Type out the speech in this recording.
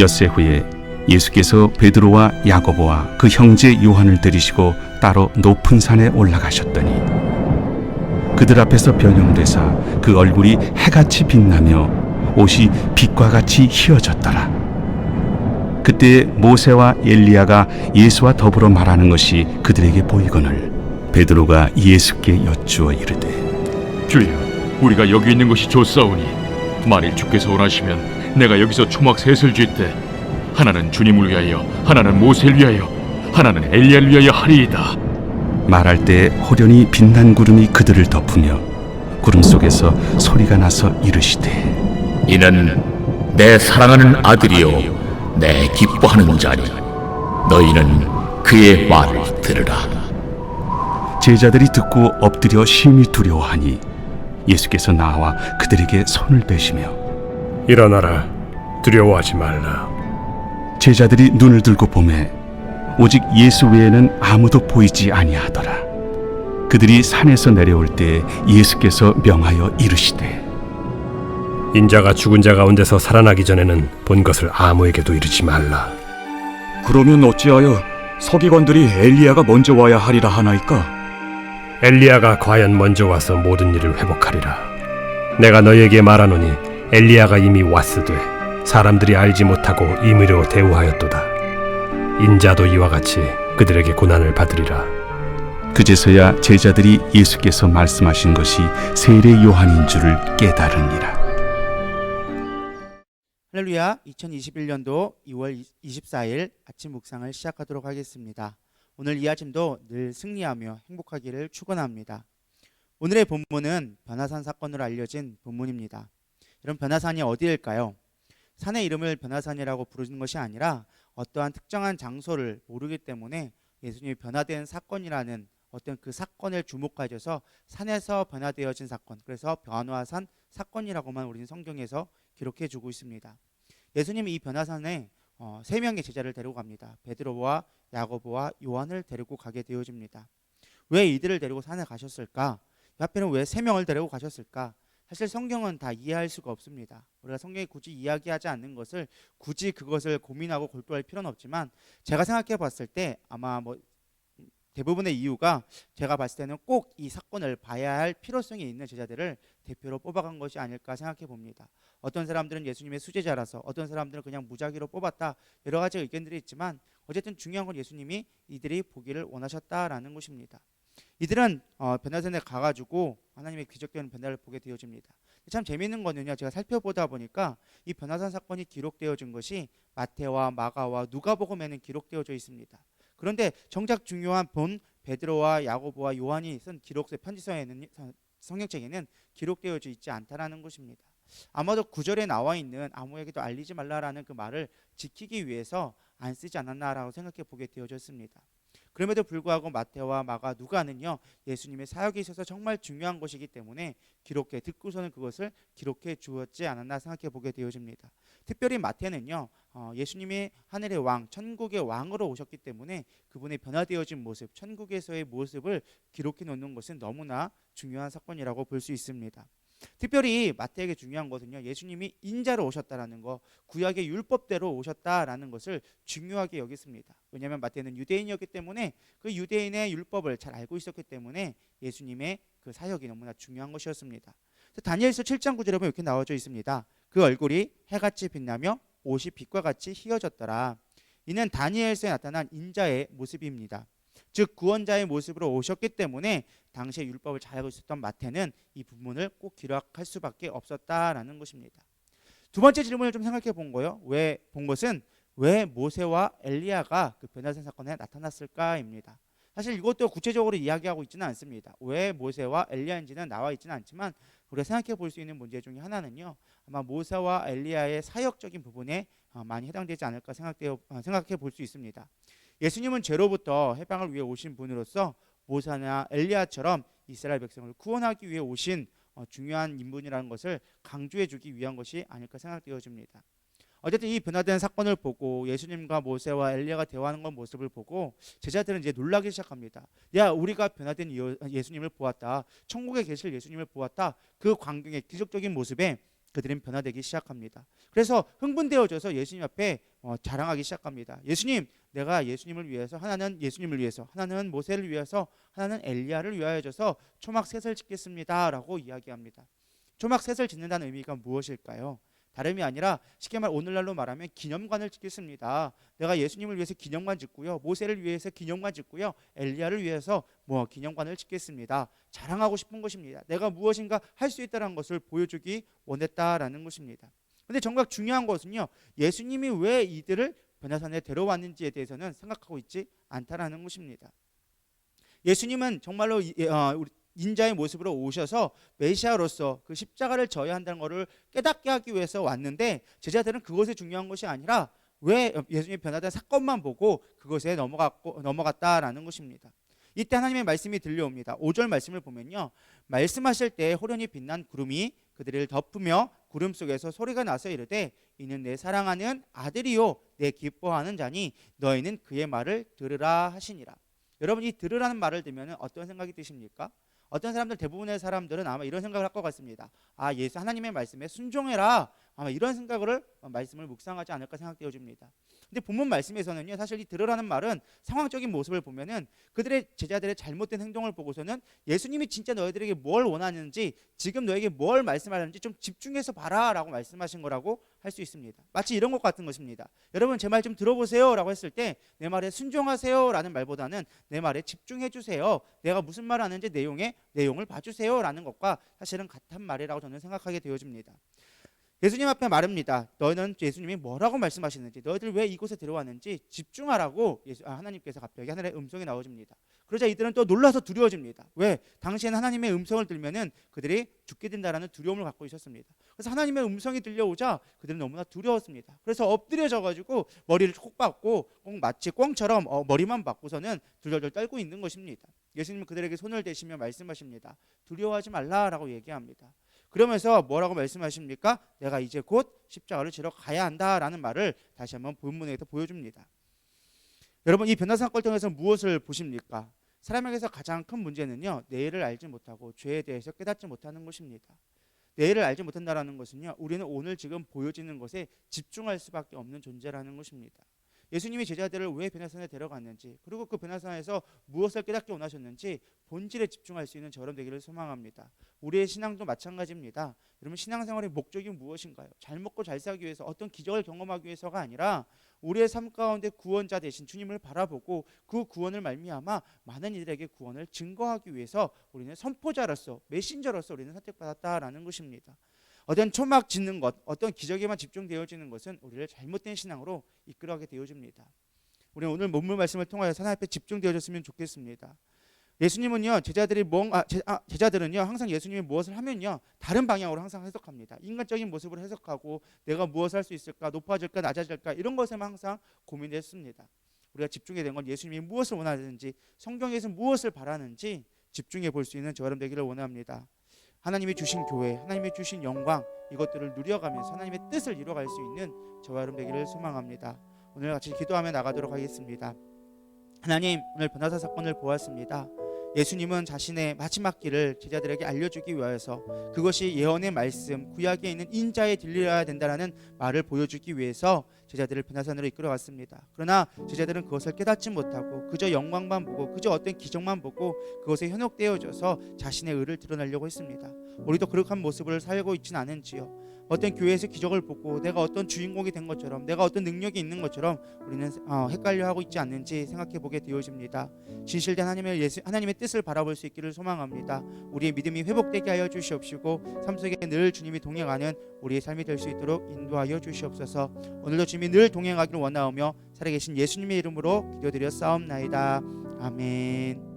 엿새 후에 예수께서 베드로와 야고보와 그 형제 요한을 데리시고 따로 높은 산에 올라가셨더니 그들 앞에서 변형되사 그 얼굴이 해같이 빛나며 옷이 빛과 같이 휘어졌더라. 그때 모세와 엘리야가 예수와 더불어 말하는 것이 그들에게 보이거늘 베드로가 예수께 여쭈어 이르되 주여, 우리가 여기 있는 것이 좋사오니 만일 주께서 원하시면 내가 여기서 초막 셋을 쥘때 하나는 주님을 위하여, 하나는 모세를 위하여, 하나는 엘리야를 위하여 하리이다. 말할 때 호련히 빛난 구름이 그들을 덮으며 구름 속에서 소리가 나서 이르시되 이는 내 사랑하는 아들이요 내 기뻐하는 자니 너희는 그의 말을 들으라. 제자들이 듣고 엎드려 심히 두려워하니 예수께서 나와 그들에게 손을 대시며 일어나라, 두려워하지 말라. 제자들이 눈을 들고 보매 오직 예수 외에는 아무도 보이지 아니하더라. 그들이 산에서 내려올 때 예수께서 명하여 이르시되 인자가 죽은 자 가운데서 살아나기 전에는 본 것을 아무에게도 이르지 말라. 그러면 어찌하여 서기관들이 엘리야가 먼저 와야 하리라 하나이까? 엘리야가 과연 먼저 와서 모든 일을 회복하리라. 내가 너희에게 말하노니 엘리야가 이미 왔으되 사람들이 알지 못하고 임의로 대우하였도다. 인자도 이와 같이 그들에게 고난을 받으리라. 그제서야 제자들이 예수께서 말씀하신 것이 세례 요한인 줄을 깨달으니라. 할렐루야. 2021년도 2월 24일 아침 묵상을 시작하도록 하겠습니다. 오늘 이 아침도 늘 승리하며 행복하기를 축원합니다. 오늘의 본문은 변화산 사건으로 알려진 본문입니다. 여러분, 변화산이 어디일까요? 산의 이름을 변화산이라고 부르는 것이 아니라 어떠한 특정한 장소를 모르기 때문에 예수님이 변화된 사건이라는 어떤 그 사건을 주목하셔서 산에서 변화되어진 사건, 그래서 변화산 사건이라고만 우리는 성경에서 기록해 주고 있습니다. 예수님이 이 변화산에 세 명의 제자를 데리고 갑니다. 베드로와 야고보와 요한을 데리고 가게 되어집니다. 왜 이들을 데리고 산에 가셨을까? 하필은 왜 세 명을 데리고 가셨을까? 사실 성경은 다 이해할 수가 없습니다. 우리가 성경이 굳이 이야기하지 않는 것을 굳이 그것을 고민하고 골똘할 필요는 없지만 제가 생각해 봤을 때 아마 대부분의 이유가 제가 봤을 때는 꼭 이 사건을 봐야 할 필요성이 있는 제자들을 대표로 뽑아간 것이 아닐까 생각해 봅니다. 어떤 사람들은 예수님의 수제자라서, 어떤 사람들은 그냥 무작위로 뽑았다, 여러 가지 의견들이 있지만 어쨌든 중요한 건 예수님이 이들이 보기를 원하셨다라는 것입니다. 이들은 변화산에 가가지고 하나님의 기적되는 변화를 보게 되어집니다. 참 재미있는 거는요, 제가 살펴보다 보니까 이 변화산 사건이 기록되어진 것이 마태와 마가와 누가복음에는 기록되어져 있습니다. 그런데 정작 중요한 본 베드로와 야고보와 요한이 쓴 기록서 편지서에는, 성경책에는 기록되어져 있지 않다라는 것입니다. 아마도 구절에 나와 있는 아무에게도 알리지 말라라는 그 말을 지키기 위해서 안 쓰지 않았나라고 생각해 보게 되어졌습니다. 그럼에도 불구하고 마태와 마가, 누가는요, 예수님의 사역에 있어서 정말 중요한 것이기 때문에 듣고서는 그것을 기록해 주었지 않았나 생각해 보게 되어집니다. 특별히 마태는요, 예수님이 하늘의 왕, 천국의 왕으로 오셨기 때문에 그분의 변화되어진 모습, 천국에서의 모습을 기록해 놓는 것은 너무나 중요한 사건이라고 볼 수 있습니다. 특별히 마태에게 중요한 것은요, 예수님이 인자로 오셨다라는 거, 구약의 율법대로 오셨다라는 것을 중요하게 여겼습니다. 왜냐하면 마태는 유대인이었기 때문에 그 유대인의 율법을 잘 알고 있었기 때문에 예수님의 그 사역이 너무나 중요한 것이었습니다. 다니엘서 7장 9절에 보면 이렇게 나와져 있습니다. 그 얼굴이 해같이 빛나며 옷이 빛과 같이 휘어졌더라. 이는 다니엘서에 나타난 인자의 모습입니다. 즉 구원자의 모습으로 오셨기 때문에 당시의 율법을 잘 알고 있었던 마태는 이 부분을 꼭 기록할 수밖에 없었다라는 것입니다. 두 번째 질문을 좀 생각해 본 거예요. 왜 모세와 엘리야가 그 변화산 사건에 나타났을까입니다. 사실 이것도 구체적으로 이야기하고 있지는 않습니다. 왜 모세와 엘리야인지는 나와 있지는 않지만 우리가 생각해 볼 수 있는 문제 중에 하나는요, 아마 모세와 엘리야의 사역적인 부분에 많이 해당되지 않을까 생각해 볼 수 있습니다. 예수님은 죄로부터 해방을 위해 오신 분으로서 모세나 엘리야처럼 이스라엘 백성을 구원하기 위해 오신 중요한 인물이라는 것을 강조해 주기 위한 것이 아닐까 생각되어집니다. 어쨌든 이 변화된 사건을 보고 예수님과 모세와 엘리야가 대화하는 것 모습을 보고 제자들은 이제 놀라기 시작합니다. 야, 우리가 변화된 예수님을 보았다. 천국에 계실 예수님을 보았다. 그 광경의 기적적인 모습에 그들은 변화되기 시작합니다. 그래서 흥분되어져서 예수님 앞에 자랑하기 시작합니다. 예수님, 내가 예수님을 위해서, 하나는 예수님을 위해서, 하나는 모세를 위해서, 하나는 엘리야를 위하여 줘서 초막 셋을 짓겠습니다 라고 이야기합니다. 초막 셋을 짓는다는 의미가 무엇일까요? 다름이 아니라 쉽게 말 오늘날로 말하면 기념관을 짓겠습니다. 내가 예수님을 위해서 기념관 짓고요, 모세를 위해서 기념관 짓고요, 엘리야를 위해서 기념관을 짓겠습니다. 자랑하고 싶은 것입니다. 내가 무엇인가 할 수 있다는 것을 보여주기 원했다라는 것입니다. 근데 정작 중요한 것은요, 예수님이 왜 이들을 변화산에 데려왔는지에 대해서는 생각하고 있지 않다라는 것입니다. 예수님은 정말로 우리 인자의 모습으로 오셔서 메시아로서 그 십자가를 져야 한다는 것을 깨닫게 하기 위해서 왔는데, 제자들은 그것이 중요한 것이 아니라 왜 예수님이 변화된 사건만 보고 그것에 넘어갔다라는 것입니다. 이때 하나님의 말씀이 들려옵니다. 5절 말씀을 보면요, 말씀하실 때 호련히 빛난 구름이 그들을 덮으며 구름 속에서 소리가 나서 이르되 이는 내 사랑하는 아들이요 내 기뻐하는 자니 너희는 그의 말을 들으라 하시니라. 여러분, 이 들으라는 말을 들으면 어떤 생각이 드십니까? 어떤 사람들, 대부분의 사람들은 아마 이런 생각을 할 것 같습니다. 예수 하나님의 말씀에 순종해라, 아마 이런 생각을 말씀을 묵상하지 않을까 생각되어집니다. 근데 본문 말씀에서는요, 사실 이 들으라는 말은 상황적인 모습을 보면은 그들의 제자들의 잘못된 행동을 보고서는 예수님이 진짜 너희들에게 뭘 원하는지, 지금 너에게 뭘 말씀하는지 좀 집중해서 봐라라고 말씀하신 거라고 할 수 있습니다. 마치 이런 것 같은 것입니다. 여러분, 제 말 좀 들어보세요라고 했을 때 내 말에 순종하세요라는 말보다는 내 말에 집중해 주세요, 내가 무슨 말을 하는지 내용을 봐주세요라는 것과 사실은 같은 말이라고 저는 생각하게 되어집니다. 예수님 앞에 말합니다. 너희는 예수님이 뭐라고 말씀하시는지, 너희들 왜 이곳에 들어왔는지 집중하라고 하나님께서 갑자기 하늘의 음성이 나오집니다. 그러자 이들은 또 놀라서 두려워집니다. 왜? 당시에는 하나님의 음성을 들으면은 그들이 죽게 된다라는 두려움을 갖고 있었습니다. 그래서 하나님의 음성이 들려오자 그들은 너무나 두려웠습니다. 그래서 엎드려져 가지고 머리를 콕 박고 마치 꿩처럼 머리만 박고서는 둘둘 떨고 있는 것입니다. 예수님은 그들에게 손을 대시며 말씀하십니다. 두려워하지 말라라고 얘기합니다. 그러면서 뭐라고 말씀하십니까? 내가 이제 곧 십자가를 지러 가야 한다라는 말을 다시 한번 본문에서 보여줍니다. 여러분, 이 변화 사건을 통해서 무엇을 보십니까? 사람에게서 가장 큰 문제는요, 내일을 알지 못하고 죄에 대해서 깨닫지 못하는 것입니다. 내일을 알지 못한다는 것은요, 우리는 오늘 지금 보여지는 것에 집중할 수밖에 없는 존재라는 것입니다. 예수님이 제자들을 왜 변화산에 데려갔는지, 그리고 그 변화산에서 무엇을 깨닫게 원하셨는지 본질에 집중할 수 있는 저런 되기를 소망합니다. 우리의 신앙도 마찬가지입니다. 여러분, 신앙생활의 목적이 무엇인가요? 잘 먹고 잘 살기 위해서, 어떤 기적을 경험하기 위해서가 아니라 우리의 삶 가운데 구원자 되신 주님을 바라보고 그 구원을 말미암아 많은 이들에게 구원을 증거하기 위해서 우리는 선포자로서, 메신저로서 우리는 선택받았다라는 것입니다. 어떤 초막 짓는 것, 어떤 기적에만 집중되어지는 것은 우리를 잘못된 신앙으로 이끌어가게 되어집니다. 우리는 오늘 본문 말씀을 통하여 하나님 앞에 집중되어졌으면 좋겠습니다. 예수님은요, 제자들은요, 항상 예수님이 무엇을 하면요, 다른 방향으로 항상 해석합니다. 인간적인 모습으로 해석하고 내가 무엇을 할 수 있을까, 높아질까, 낮아질까, 이런 것에만 항상 고민했습니다. 우리가 집중해야 되는 건 예수님이 무엇을 원하는지, 성경에서 무엇을 바라는지 집중해 볼 수 있는 저여러분 되기를 원합니다. 하나님이 주신 교회, 하나님이 주신 영광, 이것들을 누려가면서 하나님의 뜻을 이루어갈 수 있는 저와 여러분 되기를 소망합니다. 오늘 같이 기도하며 나가도록 하겠습니다. 하나님, 오늘 변화사 사건을 보았습니다. 예수님은 자신의 마지막 길을 제자들에게 알려주기 위해서, 그것이 예언의 말씀, 구약에 있는 인자에 들려야 된다는 말을 보여주기 위해서 제자들을 변화산으로 이끌어갔습니다. 그러나 제자들은 그것을 깨닫지 못하고 그저 영광만 보고 그저 어떤 기적만 보고 그것에 현혹되어져서 자신의 의를 드러내려고 했습니다. 우리도 그렇게 모습을 살고 있지는 않은지요? 어떤 교회에서 기적을 보고 내가 어떤 주인공이 된 것처럼, 내가 어떤 능력이 있는 것처럼 우리는 헷갈려하고 있지 않는지 생각해 보게 되어집니다. 진실된 하나님의 뜻을 바라볼 수 있기를 소망합니다. 우리의 믿음이 회복되게 하여 주시옵시고 삶 속에 늘 주님이 동행하는 우리의 삶이 될 수 있도록 인도하여 주시옵소서. 오늘도 주님이 늘 동행하기를 원하오며 살아계신 예수님의 이름으로 기도드려 싸움나이다. 아멘.